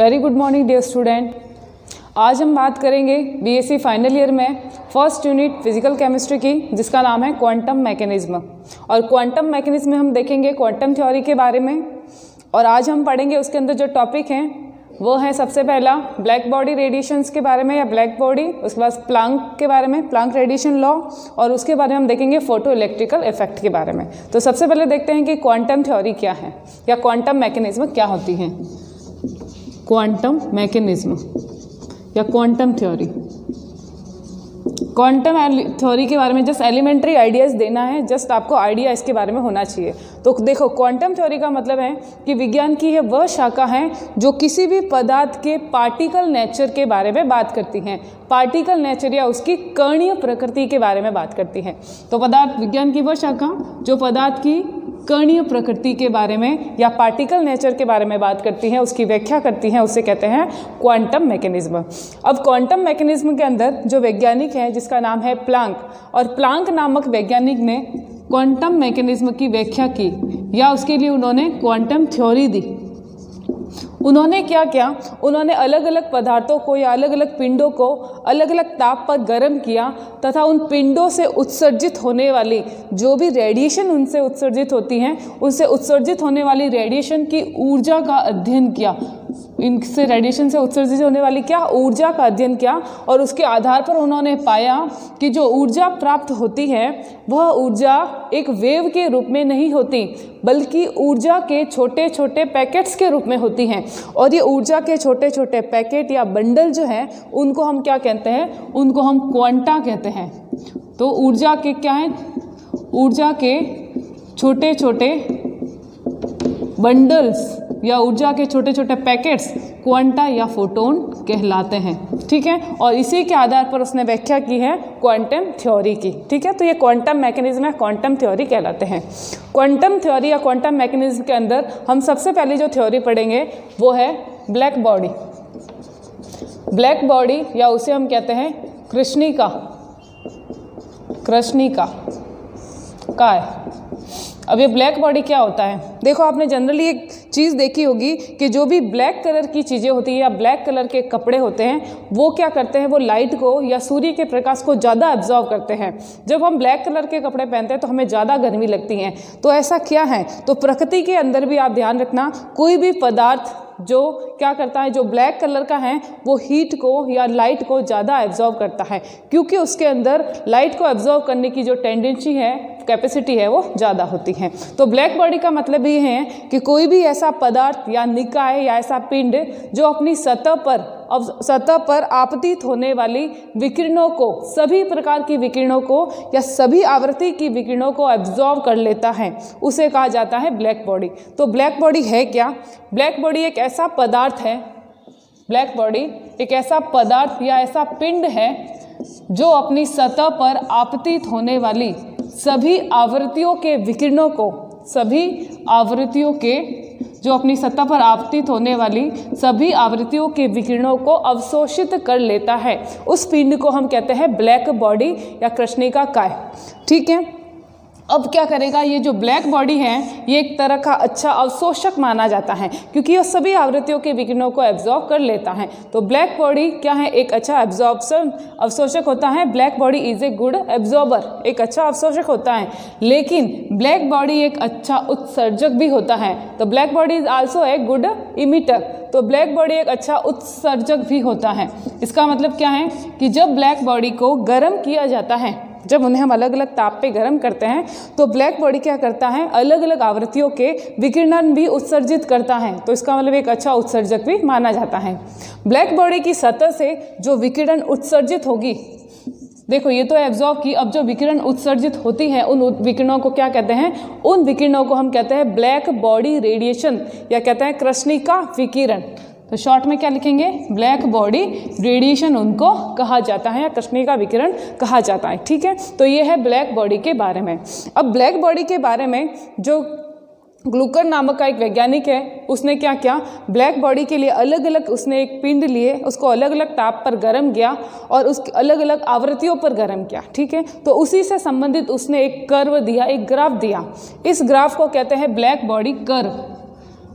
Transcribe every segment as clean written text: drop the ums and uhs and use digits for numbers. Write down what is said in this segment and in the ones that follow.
Very good morning dear student. आज हम बात करेंगे बीएससी फाइनल ईयर में फर्स्ट यूनिट फिजिकल केमिस्ट्री की, जिसका नाम है क्वांटम मैकेनिज्म। और क्वांटम मैकेनिज्म में हम देखेंगे क्वांटम थ्योरी के बारे में। और आज हम पढ़ेंगे उसके अंदर जो टॉपिक हैं वो है सबसे पहला ब्लैक बॉडी रेडिएशंस के बारे में या ब्लैक बॉडी, उसके बाद प्लांक के बारे में, प्लांक रेडिएशन लॉ, और उसके बारे में हम देखेंगे फोटो इलेक्ट्रिकल इफेक्ट के बारे में। तो सबसे पहले देखते हैं कि क्वांटम थ्योरी क्या है या क्वांटम मैकेनिज्म क्या होती है। क्वांटम मैकेनिज्म या क्वांटम थ्योरी, क्वांटम थ्योरी के बारे में जस्ट एलिमेंट्री आइडियाज़ देना है, जस्ट आपको आइडिया इसके बारे में होना चाहिए। तो देखो, क्वांटम थ्योरी का मतलब है कि विज्ञान की यह वह शाखा है जो किसी भी पदार्थ के पार्टिकल नेचर के बारे में बात करती हैं, पार्टिकल नेचर या उसकी कणीय प्रकृति के बारे में बात करती है। तो पदार्थ विज्ञान की वह शाखा जो पदार्थ की कणीय प्रकृति के बारे में या पार्टिकल नेचर के बारे में बात करती है, उसकी व्याख्या करती है, उसे कहते हैं क्वांटम मैकेनिज्म। अब क्वांटम मैकेनिज्म के अंदर जो वैज्ञानिक है जिसका नाम है प्लांक, और प्लांक नामक वैज्ञानिक ने क्वांटम मैकेनिज्म की व्याख्या की या उसके लिए उन्होंने क्वांटम थ्योरी दी। उन्होंने क्या किया, उन्होंने अलग अलग पदार्थों को या अलग अलग पिंडों को अलग अलग ताप पर गर्म किया तथा उन पिंडों से उत्सर्जित होने वाली जो भी रेडिएशन उनसे उत्सर्जित होती हैं, उनसे उत्सर्जित होने वाली रेडिएशन की ऊर्जा का अध्ययन किया। इनसे रेडिएशन से उत्सर्जित होने वाली क्या ऊर्जा का अध्ययन किया, और उसके आधार पर उन्होंने पाया कि जो ऊर्जा प्राप्त होती है वह ऊर्जा एक वेव के रूप में नहीं होती, बल्कि ऊर्जा के छोटे छोटे पैकेट्स के रूप में होती हैं। और ये ऊर्जा के छोटे छोटे पैकेट या बंडल जो हैं उनको हम क्या कहते हैं, उनको हम क्वांटा कहते हैं। तो ऊर्जा के क्या हैं, ऊर्जा के छोटे छोटे बंडल्स या ऊर्जा के छोटे छोटे पैकेट्स क्वांटा या फोटोन कहलाते हैं। ठीक है, और इसी के आधार पर उसने व्याख्या की है क्वांटम थ्योरी की। ठीक है, तो ये क्वांटम मैकेनिज्म है, क्वांटम थ्योरी कहलाते हैं। क्वांटम थ्योरी या क्वांटम मैकेनिज्म के अंदर हम सबसे पहले जो थ्योरी पढ़ेंगे वो है ब्लैक बॉडी। ब्लैक बॉडी या उसे हम कहते हैं कृष्णिका, कृष्णिका काय। अब ये ब्लैक बॉडी क्या होता है, देखो आपने जनरली एक चीज़ देखी होगी कि जो भी ब्लैक कलर की चीज़ें होती हैं या ब्लैक कलर के कपड़े होते हैं वो क्या करते हैं, वो लाइट को या सूर्य के प्रकाश को ज़्यादा एब्जॉर्व करते हैं। जब हम ब्लैक कलर के कपड़े पहनते हैं तो हमें ज़्यादा गर्मी लगती है। तो ऐसा क्या है, तो प्रकृति के अंदर भी आप ध्यान रखना, कोई भी पदार्थ जो क्या करता है, जो ब्लैक कलर का है वो हीट को या लाइट को ज़्यादा एब्जॉर्व करता है, क्योंकि उसके अंदर लाइट को एब्जॉर्व करने की जो टेंडेंसी है, कैपेसिटी है, वो ज़्यादा होती है। तो ब्लैक बॉडी का मतलब ये है कि कोई भी ऐसा पदार्थ या निकाय या ऐसा पिंड जो अपनी सतह पर आपतित होने वाली विकिरणों को, सभी प्रकार की विकिरणों को या सभी आवृत्ति की विकिरणों को एब्जॉर्व कर लेता है, उसे कहा जाता है ब्लैक बॉडी। तो ब्लैक बॉडी है क्या, ब्लैक बॉडी एक ऐसा पदार्थ है, ब्लैक बॉडी एक ऐसा पदार्थ या ऐसा पिंड है जो अपनी सतह पर आपतित होने वाली सभी आवृत्तियों के विकिरणों को, सभी आवृत्तियों के जो अपनी सतह पर आपतित होने वाली सभी आवृत्तियों के विकिरणों को अवशोषित कर लेता है, उस पिंड को हम कहते हैं ब्लैक बॉडी या कृष्णिका काय। ठीक है, अब क्या करेगा, ये जो ब्लैक बॉडी है ये एक तरह का अच्छा अवशोषक माना जाता है, क्योंकि ये सभी आवृत्तियों के विकिरणों को एब्जॉर्ब कर लेता है। तो ब्लैक बॉडी क्या है, एक अच्छा अवशोषक होता है। Black body is a good absorber, एक अच्छा अवशोषक होता है, लेकिन ब्लैक बॉडी एक अच्छा उत्सर्जक भी होता है। तो black body is also a good emitter, तो ब्लैक बॉडी एक अच्छा उत्सर्जक भी होता है। इसका मतलब क्या है कि जब ब्लैक बॉडी को गर्म किया जाता है, जब उन्हें हम अलग अलग ताप पे गर्म करते हैं तो ब्लैक बॉडी क्या करता है, अलग अलग आवृत्तियों के विकिरण भी उत्सर्जित करता है। तो इसका मतलब एक अच्छा उत्सर्जक भी माना जाता है। ब्लैक बॉडी की सतह से जो विकिरण उत्सर्जित होगी, देखो ये तो एब्जॉर्ब की, अब जो विकिरण उत्सर्जित होती है उन विकिरणों को क्या कहते हैं, उन विकिरणों को हम कहते हैं ब्लैक बॉडी रेडिएशन या कहते हैं कृष्णिका विकिरण। तो शॉर्ट में क्या लिखेंगे, ब्लैक बॉडी रेडिएशन उनको कहा जाता है या कृष्णिका विकिरण कहा जाता है। ठीक है, तो ये है ब्लैक बॉडी के बारे में। अब ब्लैक बॉडी के बारे में जो ग्लूकर नामक का एक वैज्ञानिक है, उसने क्या किया, ब्लैक बॉडी के लिए अलग अलग उसने एक पिंड लिए, उसको अलग अलग ताप पर गर्म किया और उसके अलग अलग आवृत्तियों पर गर्म किया। ठीक है, तो उसी से संबंधित उसने एक कर्व दिया, एक ग्राफ दिया। इस ग्राफ को कहते हैं black body curve.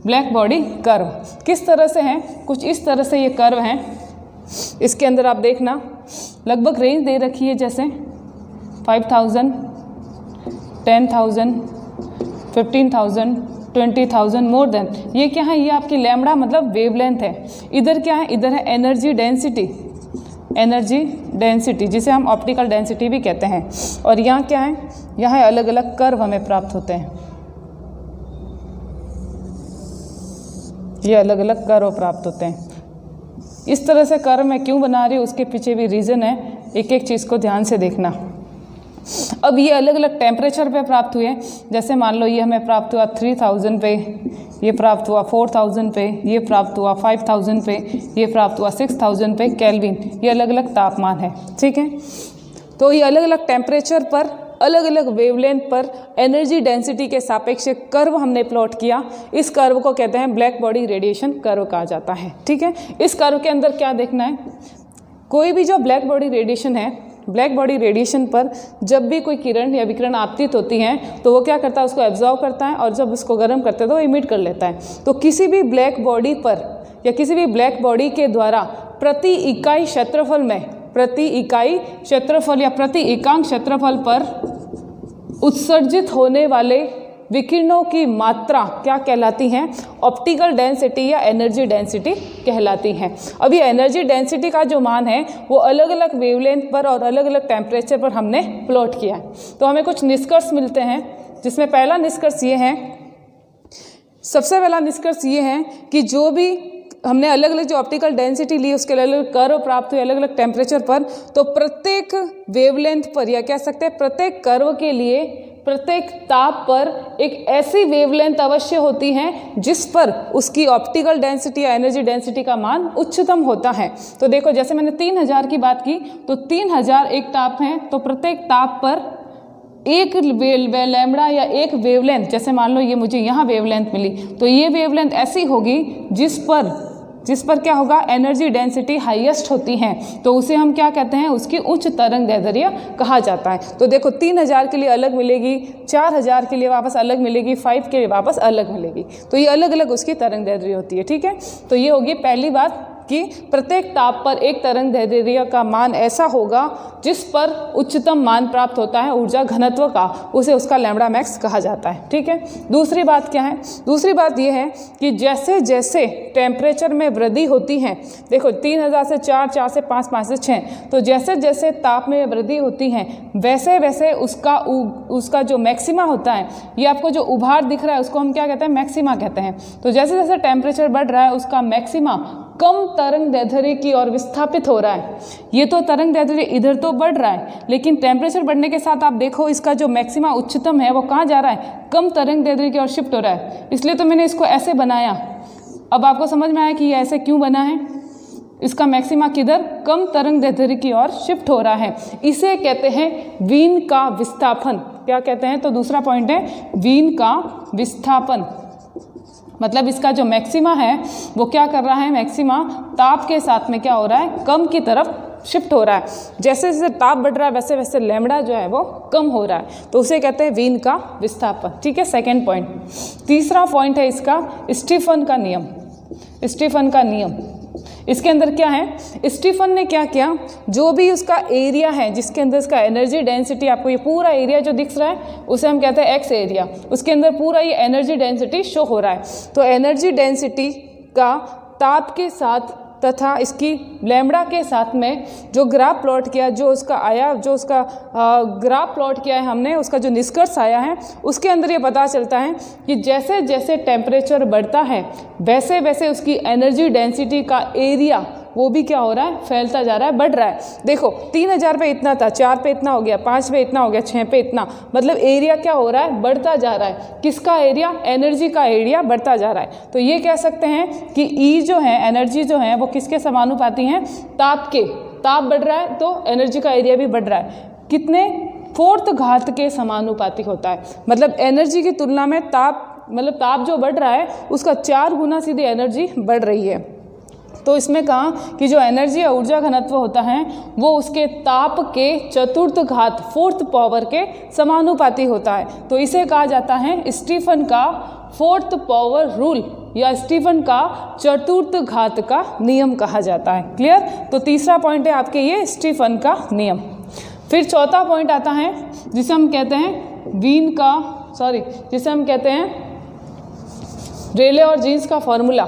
Black body curve किस तरह से हैं, कुछ इस तरह से ये कर्व हैं। इसके अंदर आप देखना लगभग रेंज दे रखी है, जैसे 5000, 10,000, 15,000, 20,000 मोर देन। ये क्या है, ये आपकी लैम्बडा मतलब वेवलेंथ है। इधर क्या है, इधर है एनर्जी डेंसिटी, एनर्जी डेंसिटी जिसे हम ऑप्टिकल डेंसिटी भी कहते हैं। और यहाँ क्या है, यहाँ अलग अलग कर्व हमें प्राप्त होते हैं, ये अलग अलग कर्व प्राप्त होते हैं। इस तरह से कर्व मैं क्यों बना रही हूँ उसके पीछे भी रीज़न है, एक एक चीज़ को ध्यान से देखना। अब ये अलग अलग टेम्परेचर पे प्राप्त हुए, जैसे मान लो ये हमें प्राप्त हुआ 3000 पे, ये प्राप्त हुआ 4000 पे, ये प्राप्त हुआ 5000 पे, ये प्राप्त हुआ 6000 पे केल्विन। ये अलग अलग तापमान है, ठीक है। तो ये अलग अलग टेम्परेचर पर अलग अलग वेवलेंथ पर एनर्जी डेंसिटी के सापेक्ष कर्व हमने प्लॉट किया। इस कर्व को कहते हैं ब्लैक बॉडी रेडिएशन कर्व कहा जाता है, ठीक है। इस कर्व के अंदर क्या देखना है, कोई भी जो ब्लैक बॉडी रेडिएशन है, ब्लैक बॉडी रेडिएशन पर जब भी कोई किरण या विकिरण आपतित होती हैं तो वो क्या करता है, उसको एब्जॉर्व करता है और जब उसको गर्म करता है तो वो इमिट कर लेता है। तो किसी भी ब्लैक बॉडी पर या किसी भी ब्लैक बॉडी के द्वारा प्रति इकाई क्षेत्रफल में, प्रति इकाई क्षेत्रफल या प्रति एकांक क्षेत्रफल पर उत्सर्जित होने वाले विकिरणों की मात्रा क्या कहलाती हैं, ऑप्टिकल डेंसिटी या एनर्जी डेंसिटी कहलाती हैं। अब ये एनर्जी डेंसिटी का जो मान है वो अलग अलग वेवलेंथ पर और अलग अलग टेम्परेचर पर हमने प्लॉट किया है। तो हमें कुछ निष्कर्ष मिलते हैं, जिसमें पहला निष्कर्ष ये है, सबसे पहला निष्कर्ष ये है कि जो भी हमने अलग अलग जो ऑप्टिकल डेंसिटी ली उसके अलग अलग कर्व प्राप्त हुए अलग अलग टेम्परेचर पर, तो प्रत्येक वेवलेंथ पर या कह सकते हैं प्रत्येक कर्व के लिए प्रत्येक ताप पर एक ऐसी वेवलेंथ अवश्य होती है जिस पर उसकी ऑप्टिकल डेंसिटी या एनर्जी डेंसिटी का मान उच्चतम होता है। तो देखो जैसे मैंने 3000 की बात की तो 3000 एक ताप है, तो प्रत्येक ताप पर एक लैम्बडा या एक वेवलेंथ, जैसे मान लो ये मुझे यहाँ वेवलेंथ मिली, तो ये वेवलेंथ ऐसी होगी जिस पर क्या होगा, एनर्जी डेंसिटी हाईएस्ट होती है, तो उसे हम क्या कहते हैं, उसकी उच्च तरंग दैर्ध्य कहा जाता है। तो देखो 3000 के लिए अलग मिलेगी, 4000 के लिए वापस अलग मिलेगी, 5 के लिए वापस अलग मिलेगी, तो ये अलग अलग उसकी तरंग दैर्ध्य होती है, ठीक है। तो ये होगी पहली बात कि प्रत्येक ताप पर एक तरंग दैर्ध्य का मान ऐसा होगा जिस पर उच्चतम मान प्राप्त होता है ऊर्जा घनत्व का, उसे उसका लैम्बडा मैक्स कहा जाता है, ठीक है। दूसरी बात क्या है, दूसरी बात यह है कि जैसे जैसे टेम्परेचर में वृद्धि होती है, देखो 3000 से 4, 4 से 5, 5 से 6, तो जैसे जैसे ताप में वृद्धि होती है वैसे वैसे उसका जो मैक्सिमा होता है, ये आपको जो उभार दिख रहा है उसको हम क्या कहते हैं, मैक्सिमा कहते हैं। तो जैसे जैसे टेम्परेचर बढ़ रहा है उसका मैक्सिमा कम तरंग दैर्ध्य की ओर विस्थापित हो रहा है। ये तो तरंग दैर्ध्य इधर तो बढ़ रहा है, लेकिन टेम्परेचर बढ़ने के साथ आप देखो इसका जो मैक्सिमा उच्चतम है वो कहाँ जा रहा है, कम तरंग दैर्ध्य की ओर शिफ्ट हो रहा है। इसलिए तो मैंने इसको ऐसे बनाया। अब आपको समझ में आया कि ये ऐसे क्यों बना है, इसका मैक्सिमा किधर, कम तरंग दैर्ध्य की ओर शिफ्ट हो रहा है। इसे कहते हैं वीन का विस्थापन। क्या कहते हैं, तो दूसरा पॉइंट है वीन का विस्थापन। मतलब इसका जो मैक्सिमा है वो क्या कर रहा है, मैक्सिमा ताप के साथ में क्या हो रहा है, कम की तरफ शिफ्ट हो रहा है। जैसे जैसे ताप बढ़ रहा है वैसे वैसे लैम्बडा जो है वो कम हो रहा है, तो उसे कहते हैं वीन का विस्थापन, ठीक है। Second point. तीसरा पॉइंट है इसका स्टीफन का नियम। स्टीफन का नियम इसके अंदर क्या है, स्टीफन ने क्या किया, जो भी उसका एरिया है जिसके अंदर इसका एनर्जी डेंसिटी, आपको ये पूरा एरिया जो दिख रहा है उसे हम कहते हैं एक्स एरिया, उसके अंदर पूरा ये एनर्जी डेंसिटी शो हो रहा है। तो एनर्जी डेंसिटी का ताप के साथ तथा इसकी लैम्बडा के साथ में जो ग्राफ प्लॉट किया, जो उसका ग्राफ प्लॉट किया है हमने, उसका जो निष्कर्ष आया है उसके अंदर ये पता चलता है कि जैसे जैसे टेम्परेचर बढ़ता है वैसे वैसे उसकी एनर्जी डेंसिटी का एरिया वो भी क्या हो रहा है, फैलता जा रहा है, बढ़ रहा है। देखो 3000 पे इतना था, 4 पे इतना हो गया, 5 पे इतना हो गया, 6 पे इतना, मतलब एरिया क्या हो रहा है, बढ़ता जा रहा है। किसका एरिया, एनर्जी का एरिया बढ़ता जा रहा है। तो ये कह सकते हैं कि ई जो है, एनर्जी जो है वो किसके समानुपाती हैं, ताप के। ताप बढ़ रहा है तो एनर्जी का एरिया भी बढ़ रहा है। कितने, 4th घात के समानुपाती होता है। मतलब एनर्जी की तुलना में ताप, मतलब ताप जो बढ़ रहा है उसका 4 गुना सीधी एनर्जी बढ़ रही है। तो इसमें कहा कि जो एनर्जी या ऊर्जा घनत्व होता है वो उसके ताप के 4th घात 4th पावर के समानुपाती होता है। तो इसे कहा जाता है स्टीफन का 4th पावर रूल या स्टीफन का चतुर्थ घात का नियम कहा जाता है। क्लियर? तो तीसरा पॉइंट है आपके ये स्टीफन का नियम। फिर चौथा पॉइंट आता है जिसे हम कहते हैं जिसे हम कहते हैं रेले और जीन्स का फॉर्मूला।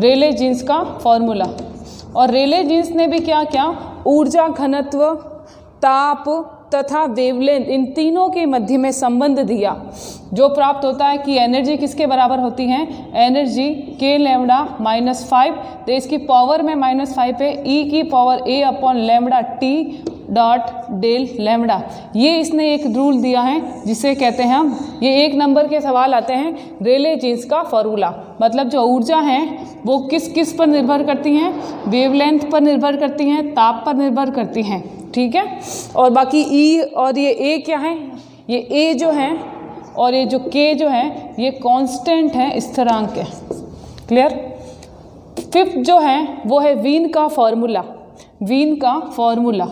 रेले जीन्स का फॉर्मूला। और रेले जीन्स ने भी क्या क्या, ऊर्जा घनत्व, ताप तथा वेवलेंथ, इन तीनों के मध्य में संबंध दिया, जो प्राप्त होता है कि एनर्जी किसके बराबर होती है, एनर्जी k लैम्बडा -5, तो इसकी पावर में -5 है, e की power a upon lambda t dot del lambda. ये इसने एक रूल दिया है जिसे कहते हैं हम, ये 1 नंबर के सवाल आते हैं, रेले जीन्स का फॉर्मूला। मतलब जो ऊर्जा है वो किस किस पर निर्भर करती हैं, वेवलेंथ पर निर्भर करती हैं, ताप पर निर्भर करती हैं। ठीक है? और बाकी E और ये A क्या है, ये A जो है और ये जो K जो है ये कांस्टेंट है, स्थिरांक है। क्लियर? फिफ्थ जो है वो है वीन का फॉर्मूला। वीन का फॉर्मूला।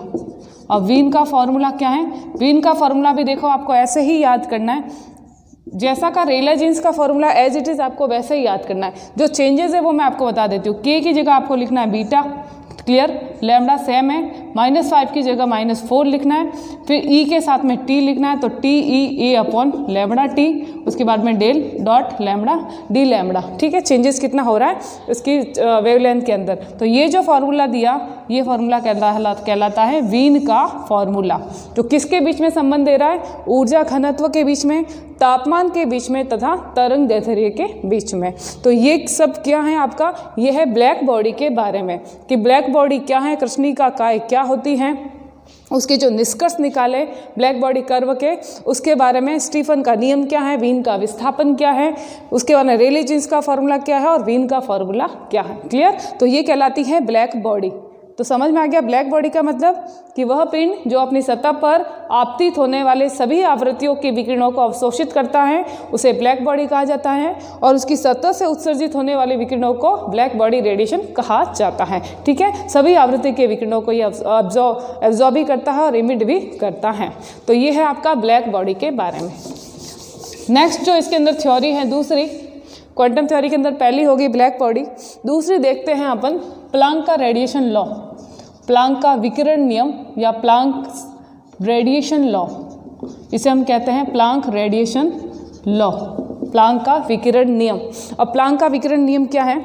अब वीन का फॉर्मूला क्या है, वीन का फॉर्मूला भी देखो आपको ऐसे ही याद करना है, जैसा का रेले जीन्स का फॉर्मूला एज इट इज़ आपको वैसे ही याद करना है। जो चेंजेस है वो मैं आपको बता देती हूँ। K की जगह आपको लिखना है बीटा। क्लियर? लैम्बडा सेम है, -5 की जगह -4 लिखना है, फिर E के साथ में T लिखना है, तो TE A upon lambda T, उसके बाद में del dot lambda D lambda. ठीक है? चेंजेस कितना हो रहा है इसकी वेवलेंथ के अंदर। तो ये जो फार्मूला दिया, ये फार्मूला कहलाता है वीन का फार्मूला, जो किसके बीच में संबंध दे रहा है, ऊर्जा घनत्व के बीच में, तापमान के बीच में तथा तरंग दैर्ध्य के बीच में। तो ये सब क्या है आपका, ये है ब्लैक बॉडी के बारे में कि ब्लैक बॉडी क्या है, कृष्णिका काय क्या होती है, उसके जो निष्कर्ष निकाले ब्लैक बॉडी कर्व के, उसके बारे में स्टीफन का नियम क्या है, वीन का विस्थापन क्या है, उसके बाद में रेले जीन्स का फॉर्मूला क्या है और वीन का फॉर्मूला क्या है। क्लियर? तो ये कहलाती है ब्लैक बॉडी। तो समझ में आ गया ब्लैक बॉडी का मतलब कि वह पिंड जो अपनी सतह पर आपतित होने वाले सभी आवृत्तियों के विकिरणों को अवशोषित करता है, उसे ब्लैक बॉडी कहा जाता है, और उसकी सतह से उत्सर्जित होने वाले विकिरणों को ब्लैक बॉडी रेडिएशन कहा जाता है। ठीक है? सभी आवृत्ति के विकिरणों को ये एब्जॉर्ब भी करता है और इमिट भी करता है। तो ये है आपका ब्लैक बॉडी के बारे में। नेक्स्ट जो इसके अंदर थ्योरी है, दूसरी क्वांटम थ्योरी के अंदर पहली होगी ब्लैक बॉडी, दूसरी देखते हैं अपन प्लांक का रेडिएशन लॉ, प्लांक का विकिरण नियम या प्लांक रेडिएशन लॉ, इसे हम कहते हैं प्लांक रेडिएशन लॉ, प्लांक का विकिरण नियम। अब प्लांक का विकिरण नियम क्या है,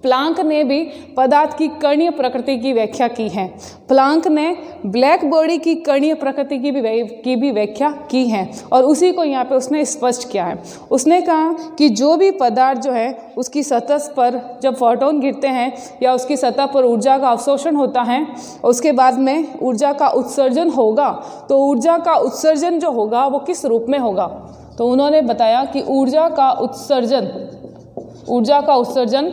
प्लांक ने भी पदार्थ की कणीय प्रकृति की व्याख्या की है। प्लांक ने ब्लैक बॉडी की कणीय प्रकृति की भी व्याख्या की है, और उसी को यहाँ पे उसने स्पष्ट किया है। उसने कहा कि जो भी पदार्थ जो है उसकी सतह पर जब फोटोन गिरते हैं या उसकी सतह पर ऊर्जा का अवशोषण होता है, उसके बाद में ऊर्जा का उत्सर्जन होगा, तो ऊर्जा का उत्सर्जन जो होगा वो किस रूप में होगा, तो उन्होंने बताया कि ऊर्जा का उत्सर्जन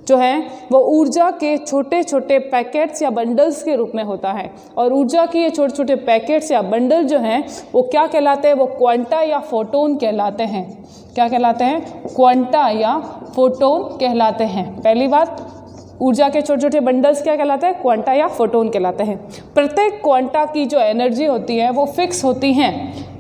जो है वो ऊर्जा के छोटे छोटे पैकेट्स या बंडल्स के रूप में होता है। और ऊर्जा के ये छोटे छोटे पैकेट्स या बंडल जो हैं वो क्या कहलाते हैं, वो क्वांटा या फोटोन कहलाते हैं। क्या कहलाते हैं? क्वांटा या फोटोन कहलाते हैं। पहली बात, ऊर्जा के छोटे छोटे बंडल्स क्या कहलाते हैं, क्वांटा या फोटोन कहलाते हैं। प्रत्येक क्वांटा की जो एनर्जी होती है वो फिक्स होती है,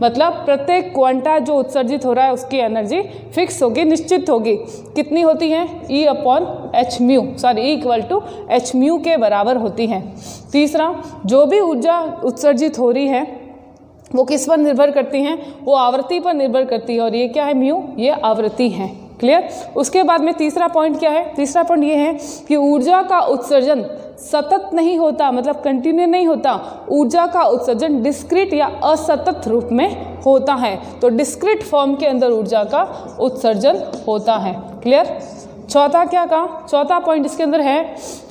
मतलब प्रत्येक क्वांटा जो उत्सर्जित हो रहा है उसकी एनर्जी फिक्स होगी, निश्चित होगी। कितनी होती है? E upon H mu, E equal to H mu के बराबर होती है। तीसरा, जो भी ऊर्जा उत्सर्जित हो रही है वो किस पर निर्भर करती हैं, वो आवृत्ति पर निर्भर करती है, और ये क्या है, म्यू, ये आवृत्ति है। क्लियर? उसके बाद में तीसरा पॉइंट क्या है, तीसरा पॉइंट ये है कि ऊर्जा का उत्सर्जन सतत नहीं होता, मतलब कंटिन्यू नहीं होता। ऊर्जा का उत्सर्जन डिस्क्रीट या असतत रूप में होता है, तो डिस्क्रीट फॉर्म के अंदर ऊर्जा का उत्सर्जन होता है। क्लियर? चौथा क्या कहा, चौथा पॉइंट इसके अंदर है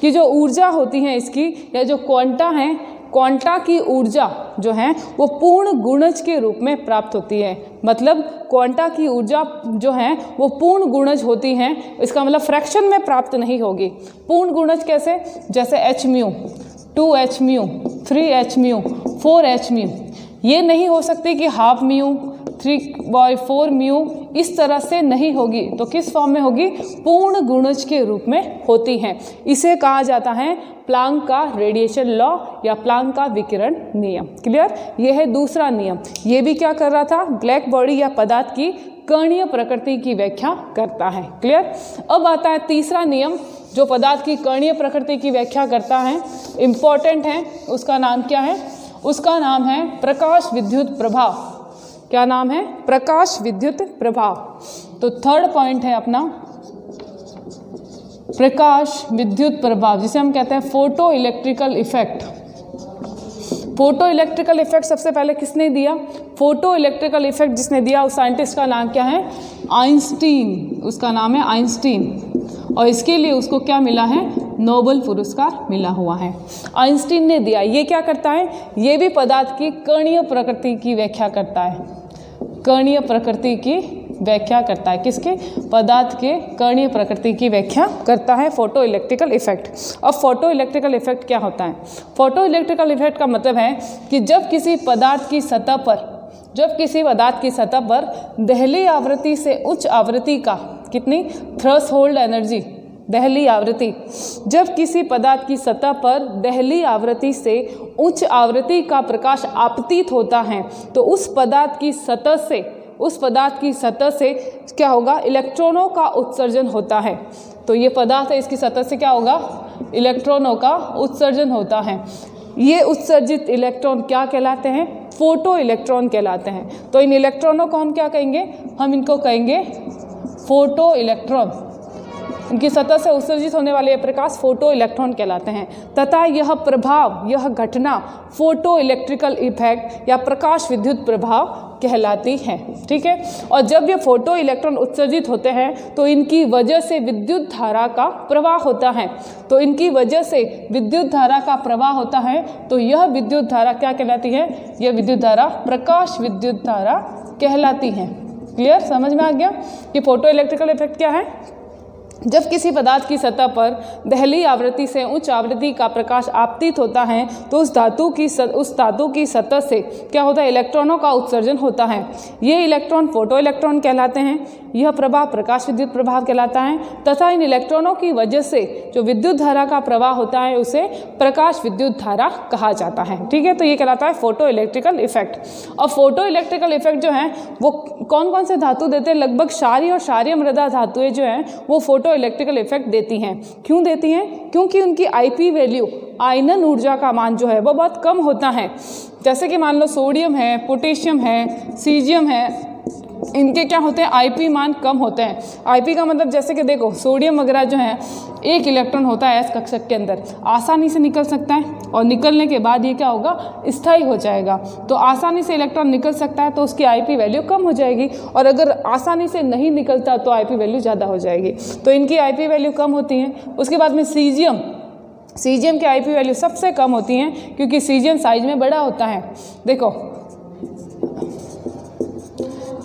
कि जो ऊर्जा होती है इसकी, या जो क्वांटा है, क्वांटा की ऊर्जा जो है वो पूर्ण गुणज के रूप में प्राप्त होती है। मतलब क्वांटा की ऊर्जा जो है वो पूर्ण गुणज होती है, इसका मतलब फ्रैक्शन में प्राप्त नहीं होगी। पूर्ण गुणज कैसे? जैसे H mu, 2h mu, 3h mu, 4h mu. ये नहीं हो सकती कि हाफ म्यू, 3/4 म्यू इस तरह से नहीं होगी, तो किस फॉर्म में होगी? पूर्ण गुणज के रूप में होती हैं। इसे कहा जाता है प्लांक का रेडिएशन लॉ या प्लांक का विकिरण नियम। क्लियर? यह है दूसरा नियम। ये भी क्या कर रहा था? ब्लैक बॉडी या पदार्थ की कणीय प्रकृति की व्याख्या करता है। क्लियर? अब आता है तीसरा नियम जो पदार्थ की कणीय प्रकृति की व्याख्या करता है, इंपॉर्टेंट है। उसका नाम क्या है? उसका नाम है प्रकाश विद्युत प्रभाव। क्या नाम है? प्रकाश विद्युत प्रभाव। तो थर्ड पॉइंट है अपना प्रकाश विद्युत प्रभाव, जिसे हम कहते हैं photo electrical effect. Photo electrical effect सबसे पहले किसने दिया? फोटो इलेक्ट्रिकल इफेक्ट जिसने दिया उस साइंटिस्ट का नाम क्या है? आइंस्टीन। उसका नाम है आइंस्टीन, और इसके लिए उसको क्या मिला है? नोबेल पुरस्कार मिला हुआ है। आइंस्टीन ने दिया। ये क्या करता है? ये भी पदार्थ की कणीय प्रकृति की व्याख्या करता है। कणीय प्रकृति की व्याख्या करता है। किसके? पदार्थ के कणीय प्रकृति की व्याख्या करता है फोटो इलेक्ट्रिकल इफेक्ट। अब फोटो इलेक्ट्रिकल इफेक्ट क्या होता है? फोटो इलेक्ट्रिकल इफेक्ट का मतलब है कि जब किसी पदार्थ की सतह पर दहली आवृत्ति से उच्च आवृत्ति का, कितनी? थ्रेशोल्ड एनर्जी, दहली आवृत्ति। जब किसी पदार्थ की सतह पर दहली आवृत्ति से उच्च आवृत्ति का प्रकाश आपतित होता है तो उस पदार्थ की सतह से क्या होगा? इलेक्ट्रॉनों का उत्सर्जन होता है। तो ये पदार्थ है, इसकी सतह से क्या होगा? इलेक्ट्रॉनों का उत्सर्जन होता है। ये उत्सर्जित इलेक्ट्रॉन क्या कहलाते हैं? फोटो इलेक्ट्रॉन कहलाते हैं। तो इन इलेक्ट्रॉनों को हम क्या कहेंगे? हम इनको कहेंगे फोटो इलेक्ट्रॉन। इनकी सतह से उत्सर्जित होने वाले ये प्रकाश फोटो इलेक्ट्रॉन कहलाते हैं, तथा यह प्रभाव, यह घटना फोटो इलेक्ट्रिकल इफेक्ट या प्रकाश विद्युत प्रभाव कहलाती है। ठीक है? और जब ये फोटो इलेक्ट्रॉन उत्सर्जित होते हैं तो इनकी वजह से विद्युत धारा का प्रवाह होता है। तो इनकी वजह से विद्युत धारा का प्रवाह होता है, तो यह विद्युत धारा क्या कहलाती है? यह विद्युत धारा प्रकाश विद्युत धारा कहलाती है। क्लियर? समझ में आ गया कि फोटो इलेक्ट्रिकल इफेक्ट क्या है? जब किसी पदार्थ की सतह पर दहली आवृत्ति से उच्च आवृत्ति का प्रकाश आपतित होता है तो उस धातु की सतह से क्या होता है? इलेक्ट्रॉनों का उत्सर्जन होता है। ये इलेक्ट्रॉन फोटो इलेक्ट्रॉन कहलाते हैं। यह प्रभाव प्रकाश विद्युत प्रभाव कहलाता है, तथा इन इलेक्ट्रॉनों की वजह से जो विद्युत धारा का प्रवाह होता है उसे प्रकाश विद्युत धारा कहा जाता है। ठीक है? तो ये कहलाता है फोटो इलेक्ट्रिकल इफेक्ट। और फोटो इलेक्ट्रिकल इफेक्ट जो है वो कौन कौन से धातु देते हैं? लगभग क्षारीय और क्षारीय मृदा धातुएं जो हैं वो फोटो इलेक्ट्रिकल इफेक्ट देती हैं। क्यों देती हैं? क्योंकि उनकी आईपी वैल्यू, आयनन ऊर्जा का मान जो है वो बहुत कम होता है। जैसे कि मान लो सोडियम है, पोटेशियम है, सीजियम है, इनके क्या होते हैं? आईपी मान कम होते हैं। आईपी का मतलब जैसे कि देखो सोडियम वगैरह जो है एक इलेक्ट्रॉन होता है एस कक्षक के अंदर, आसानी से निकल सकता है और निकलने के बाद ये क्या होगा? स्थायी हो जाएगा। तो आसानी से इलेक्ट्रॉन निकल सकता है तो उसकी आईपी वैल्यू कम हो जाएगी, और अगर आसानी से नहीं निकलता तो आईपी वैल्यू ज़्यादा हो जाएगी। तो इनकी आईपी वैल्यू कम होती है। उसके बाद में सीजियम की आईपी वैल्यू सबसे कम होती है क्योंकि सीजियम साइज में बड़ा होता है। देखो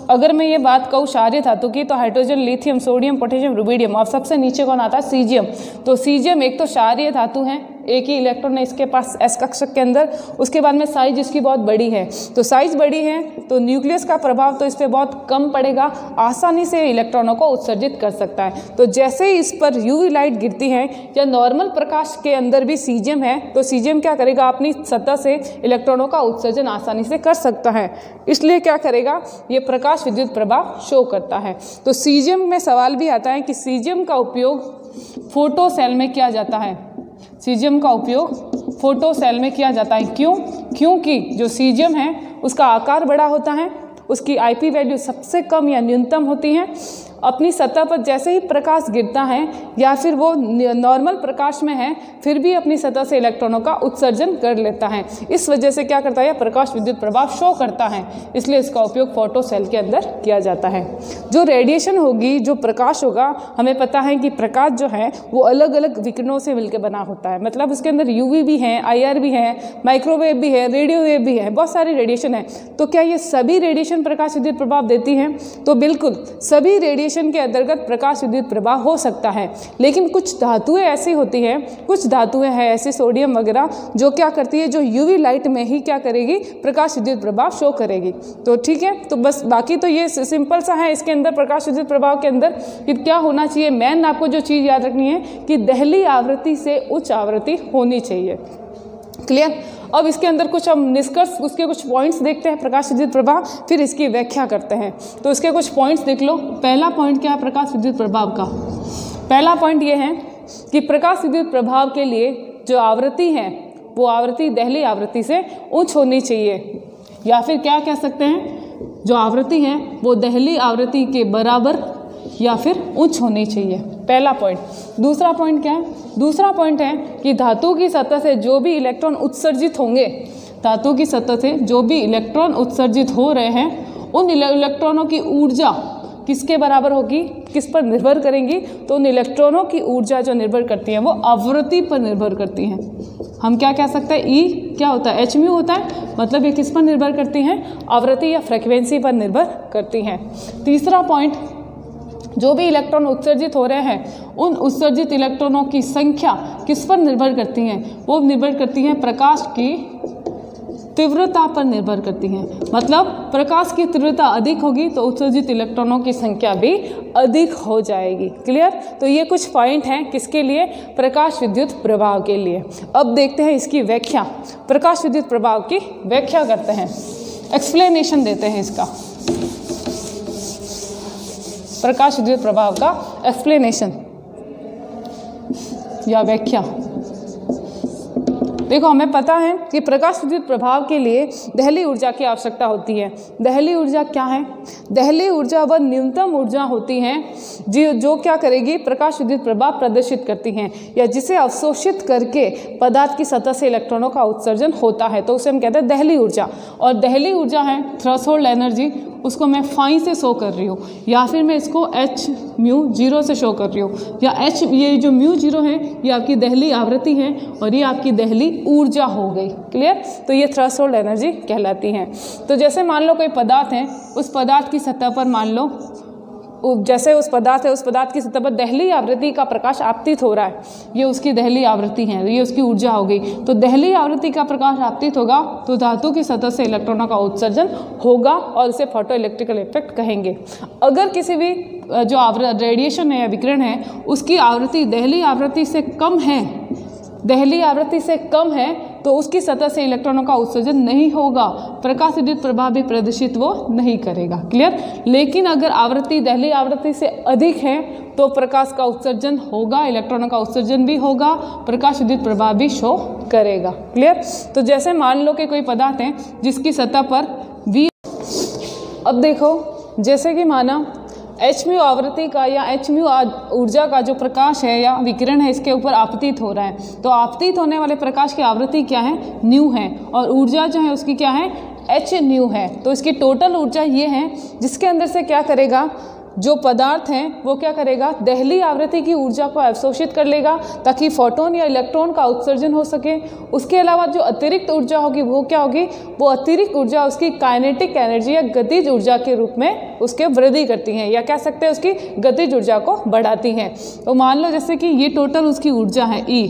अगर मैं ये बात कहूँ क्षारीय धातु की तो hydrogen, lithium, sodium, potassium, rubidium, और सबसे नीचे कौन आता है? सीजियम। तो सीजियम एक तो क्षारीय धातु है, एक ही इलेक्ट्रॉन है इसके पास एस कक्षक के अंदर। उसके बाद में साइज इसकी बहुत बड़ी है, तो साइज बड़ी है तो न्यूक्लियस का प्रभाव तो इस पर बहुत कम पड़ेगा, आसानी से इलेक्ट्रॉनों को उत्सर्जित कर सकता है। तो जैसे ही इस पर यूवी लाइट गिरती है या नॉर्मल प्रकाश के अंदर भी सीजियम है तो सीजियम क्या करेगा? अपनी सतह से इलेक्ट्रॉनों का उत्सर्जन आसानी से कर सकता है, इसलिए क्या करेगा? ये प्रकाश विद्युत प्रभाव शो करता है। तो सीजियम में सवाल भी आता है कि सीजियम का उपयोग फोटो सेल में किया जाता है। सीजियम का उपयोग फोटो सेल में किया जाता है। क्यों? क्योंकि जो सीजियम है उसका आकार बड़ा होता है, उसकी आईपी वैल्यू सबसे कम या न्यूनतम होती है। अपनी सतह पर जैसे ही प्रकाश गिरता है या फिर वो नॉर्मल प्रकाश में है फिर भी अपनी सतह से इलेक्ट्रॉनों का उत्सर्जन कर लेता है। इस वजह से क्या करता है? प्रकाश विद्युत प्रभाव शो करता है, इसलिए इसका उपयोग फोटो सेल के अंदर किया जाता है। जो रेडिएशन होगी, जो प्रकाश होगा, हमें पता है कि प्रकाश जो है वो अलग अलग विकिरणों से मिलकर बना होता है। मतलब उसके अंदर यूवी भी है, IR भी है, माइक्रोवेव भी है, रेडियो वेव भी है, बहुत सारी रेडिएशन है। तो क्या ये सभी रेडिएशन प्रकाश विद्युत प्रभाव देती हैं? तो बिल्कुल सभी रेडिएशन रिएक्शन के अंतर्गत प्रकाश विद्युत प्रभाव हो सकता है। लेकिन कुछ धातुएं ऐसी होती हैं, कुछ धातुएं हैं ऐसे सोडियम वगैरह जो क्या करती है, जो यूवी लाइट में ही क्या करेगी, प्रकाश विद्युत प्रभाव शो करेगी। तो ठीक है, तो बस बाकी तो ये सिंपल सा है इसके अंदर प्रकाश विद्युत प्रभाव के अंदर कि क्या होना चाहिए। मेन आपको जो चीज़ याद रखनी है कि दहली आवृत्ति से उच्च आवृत्ति होनी चाहिए। क्लियर। अब इसके अंदर कुछ हम निष्कर्ष, उसके कुछ पॉइंट्स देखते हैं प्रकाश विद्युत प्रभाव, फिर इसकी व्याख्या करते हैं। तो इसके कुछ पॉइंट्स देख लो। पहला पॉइंट क्या है प्रकाश विद्युत प्रभाव का? पहला पॉइंट ये है कि प्रकाश विद्युत प्रभाव के लिए जो आवृत्ति है वो आवृत्ति दहली आवृत्ति से उच्च होनी चाहिए, या फिर क्या कह सकते हैं, जो आवृत्ति है वो दहली आवृत्ति के बराबर या फिर उच्च होनी चाहिए। पहला पॉइंट। दूसरा पॉइंट क्या है? दूसरा पॉइंट है कि धातु की सतह से जो भी इलेक्ट्रॉन उत्सर्जित होंगे, धातु की सतह से जो भी इलेक्ट्रॉन उत्सर्जित हो रहे हैं, उन इलेक्ट्रॉनों की ऊर्जा किसके बराबर होगी, किस पर निर्भर करेंगी? तो उन इलेक्ट्रॉनों की ऊर्जा जो निर्भर करती है वो आवृत्ति पर निर्भर करती हैं। हम क्या कह सकते हैं, ई क्या होता है, एच म्यू होता है, मतलब ये किस पर निर्भर करती हैं, आवृत्ति या फ्रिक्वेंसी पर निर्भर करती हैं। तीसरा पॉइंट, जो भी इलेक्ट्रॉन उत्सर्जित हो रहे हैं उन उत्सर्जित इलेक्ट्रॉनों की संख्या किस पर निर्भर करती हैं, वो निर्भर करती हैं प्रकाश की तीव्रता पर निर्भर करती हैं। मतलब प्रकाश की तीव्रता अधिक होगी तो उत्सर्जित इलेक्ट्रॉनों की संख्या भी अधिक हो जाएगी। क्लियर। तो ये कुछ पॉइंट हैं किसके लिए, प्रकाश विद्युत प्रभाव के लिए। अब देखते हैं इसकी व्याख्या, प्रकाश विद्युत प्रभाव की व्याख्या करते हैं, एक्सप्लेनेशन देते हैं इसका, प्रकाश विद्युत प्रभाव का एक्सप्लेनेशन या व्याख्या। देखो हमें पता है कि प्रकाश विद्युत प्रभाव के लिए दहली ऊर्जा की आवश्यकता होती है। दहली ऊर्जा क्या है? दहली ऊर्जा वह न्यूनतम ऊर्जा होती है जो क्या करेगी, प्रकाश विद्युत प्रभाव प्रदर्शित करती हैं, या जिसे अवशोषित करके पदार्थ की सतह से इलेक्ट्रॉनों का उत्सर्जन होता है, तो उसे हम कहते हैं दहली ऊर्जा। और दहली ऊर्जा है थ्रेशोल्ड एनर्जी, उसको मैं फाई से शो कर रही हूँ, या फिर मैं इसको एच म्यू जीरो से शो कर रही हूँ, या एच, ये जो म्यू जीरो है ये आपकी दहली आवृत्ति है और ये आपकी दहली ऊर्जा हो गई। क्लियर। तो ये थ्रेशोल्ड एनर्जी कहलाती हैं। तो जैसे मान लो कोई पदार्थ है, उस पदार्थ की सतह पर मान लो, जैसे उस पदार्थ है, उस पदार्थ की सतह पर दहली आवृत्ति का प्रकाश आपतित हो रहा है, ये उसकी दहली आवृत्ति है, ये उसकी ऊर्जा हो गई। तो दहली आवृत्ति का प्रकाश आपतित होगा तो धातु की सतह से इलेक्ट्रॉनों का उत्सर्जन होगा और इसे फोटो इलेक्ट्रिकल इफेक्ट कहेंगे। अगर किसी भी जो रेडिएशन है या विकिरण है उसकी आवृत्ति दहली आवृत्ति से कम है, दहली आवृत्ति से कम है, तो उसकी सतह से इलेक्ट्रॉनों का उत्सर्जन नहीं होगा, प्रकाश विद्युत प्रभाव भी प्रदर्शित वो नहीं करेगा। क्लियर। लेकिन अगर आवृत्ति दहली आवृत्ति से अधिक है तो प्रकाश का उत्सर्जन होगा, इलेक्ट्रॉनों का उत्सर्जन भी होगा, प्रकाश विद्युत प्रभाव भी शो करेगा। क्लियर। तो जैसे मान लो कि कोई पदार्थ है जिसकी सतह पर V, अब देखो जैसे कि माना एच म्यू आवृत्ति का या एच म्यू ऊर्जा का जो प्रकाश है या विकिरण है इसके ऊपर आपतित हो रहा है, तो आपतित होने वाले प्रकाश की आवृत्ति क्या है, न्यू है, और ऊर्जा जो है उसकी क्या है, एच न्यू है। तो इसकी टोटल ऊर्जा ये है, जिसके अंदर से क्या करेगा, जो पदार्थ है वो क्या करेगा, दहली आवृत्ति की ऊर्जा को अवशोषित कर लेगा ताकि फोटोन या इलेक्ट्रॉन का उत्सर्जन हो सके। उसके अलावा जो अतिरिक्त ऊर्जा होगी वो क्या होगी, वो अतिरिक्त ऊर्जा उसकी काइनेटिक एनर्जी या गतिज ऊर्जा के रूप में उसके वृद्धि करती हैं, या कह सकते हैं उसकी गतिज ऊर्जा को बढ़ाती हैं। तो मान लो जैसे कि ये टोटल उसकी ऊर्जा है E,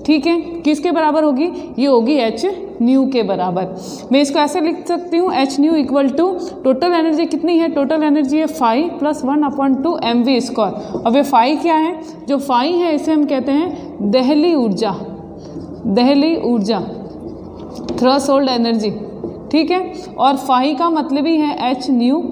ठीक है, किसके बराबर होगी, ये होगी एच न्यू के बराबर। मैं इसको ऐसे लिख सकती हूँ, H nu equal to total energy कितनी है, टोटल एनर्जी है 5 + 1/2 mv²। अब ये 5 क्या है, जो 5 है इसे हम कहते हैं दहली ऊर्जा, दहली ऊर्जा थ्रेशोल्ड एनर्जी, ठीक है। और 5 का मतलब ही है एच न्यू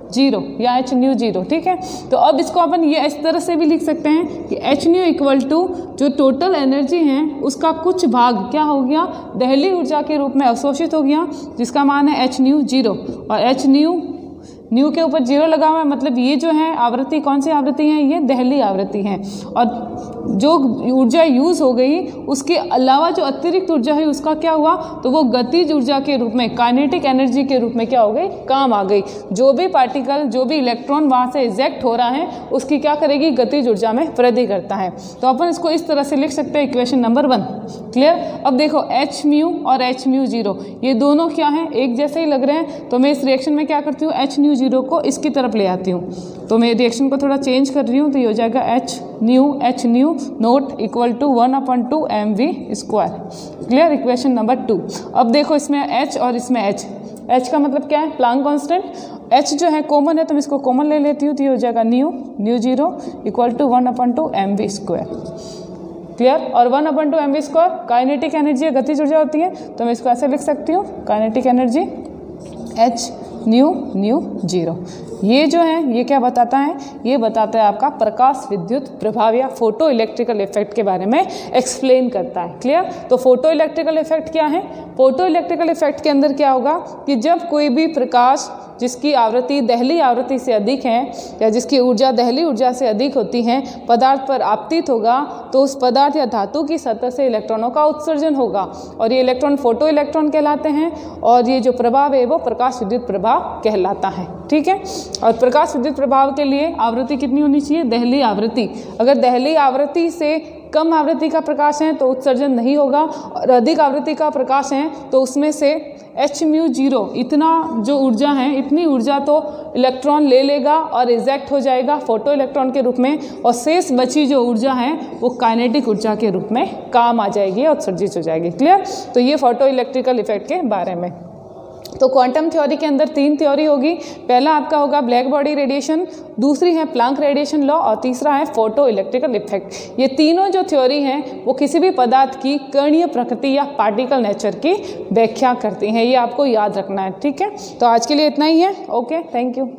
जीरो या एच न्यू जीरो, ठीक है। तो अब इसको अपन ये इस तरह से भी लिख सकते हैं कि एच न्यू इक्वल टू जो टोटल एनर्जी है उसका कुछ भाग क्या हो गया, दहली ऊर्जा के रूप में अवशोषित हो गया, जिसका मान है एच न्यू जीरो। और एच न्यू के ऊपर जीरो लगा हुआ है, मतलब ये जो है आवृत्ति कौन सी आवृत्ति है, ये दहली आवृत्ति है। और जो ऊर्जा यूज़ हो गई उसके अलावा जो अतिरिक्त ऊर्जा है उसका क्या हुआ, तो वो गतिज ऊर्जा के रूप में, काइनेटिक एनर्जी के रूप में क्या हो गई, काम आ गई। जो भी पार्टिकल, जो भी इलेक्ट्रॉन वहाँ से इजेक्ट हो रहा है उसकी क्या करेगी, गतिज ऊर्जा में वृद्धि करता है। तो अपन इसको इस तरह से लिख सकते हैं, इक्वेशन नंबर 1। क्लियर। अब देखो एच म्यू और एच म्यू जीरो ये दोनों क्या हैं, एक जैसे ही लग रहे हैं, तो मैं इस रिएक्शन में क्या करती हूँ, एच म्यू न्यू जीरो को इसकी तरफ ले आती हूँ तो मैं रिएक्शन को थोड़ा चेंज कर रही हूँ तो ये हो जाएगा H nu naught equal to 1/2 mv square. Clear, equation number 2। अब देखो इसमें एच और इसमें एच का मतलब क्या है, प्लांक कांस्टेंट। एच जो है कॉमन है तो मैं इसको कॉमन ले लेती हूँ तो ये हो जाएगा nu zero equal to 1/2 mv square. Clear, और 1/2 mv स्क्वायर काइनेटिक एनर्जी है, गतिज ऊर्जा होती है तो मैं इसको ऐसे लिख सकती हूँ, kinetic energy H mu zero. ये जो है ये क्या बताता है, ये बताता है आपका प्रकाश विद्युत प्रभाव या फोटो इलेक्ट्रिकल इफेक्ट के बारे में एक्सप्लेन करता है। क्लियर, तो फोटो इलेक्ट्रिकल इफेक्ट क्या है, फोटो इलेक्ट्रिकल इफेक्ट के अंदर क्या होगा कि जब कोई भी प्रकाश जिसकी आवृत्ति दहली आवृत्ति से अधिक है या जिसकी ऊर्जा दहली ऊर्जा से अधिक होती है पदार्थ पर आपतित होगा तो उस पदार्थ या धातु की सतह से इलेक्ट्रॉनों का उत्सर्जन होगा और ये इलेक्ट्रॉन फोटो इलेक्ट्रॉन कहलाते हैं और ये जो प्रभाव है वो प्रकाश विद्युत प्रभाव कहलाता है। ठीक है, और प्रकाश विद्युत प्रभाव के लिए आवृत्ति कितनी होनी चाहिए, दहली आवृत्ति। अगर दहली आवृत्ति से कम आवृत्ति का प्रकाश है तो उत्सर्जन नहीं होगा और अधिक आवृत्ति का प्रकाश है तो उसमें से एच म्यू जीरो इतना जो ऊर्जा है इतनी ऊर्जा तो इलेक्ट्रॉन ले लेगा और रिजेक्ट हो जाएगा फोटो इलेक्ट्रॉन के रूप में और शेष बची जो ऊर्जा है वो काइनेटिक ऊर्जा के रूप में काम आ जाएगी और उत्सर्जित हो जाएगी। क्लियर, तो ये फोटो इलेक्ट्रिकल इफेक्ट के बारे में। तो क्वांटम थ्योरी के अंदर 3 थ्योरी होगी। पहला आपका होगा ब्लैक बॉडी रेडिएशन, दूसरी है प्लांक रेडिएशन लॉ और तीसरा है फोटो इलेक्ट्रिकल इफेक्ट। ये तीनों जो थ्योरी हैं वो किसी भी पदार्थ की कणीय प्रकृति या पार्टिकल नेचर की व्याख्या करती हैं, ये आपको याद रखना है। ठीक है, तो आज के लिए इतना ही है। Okay, thank you.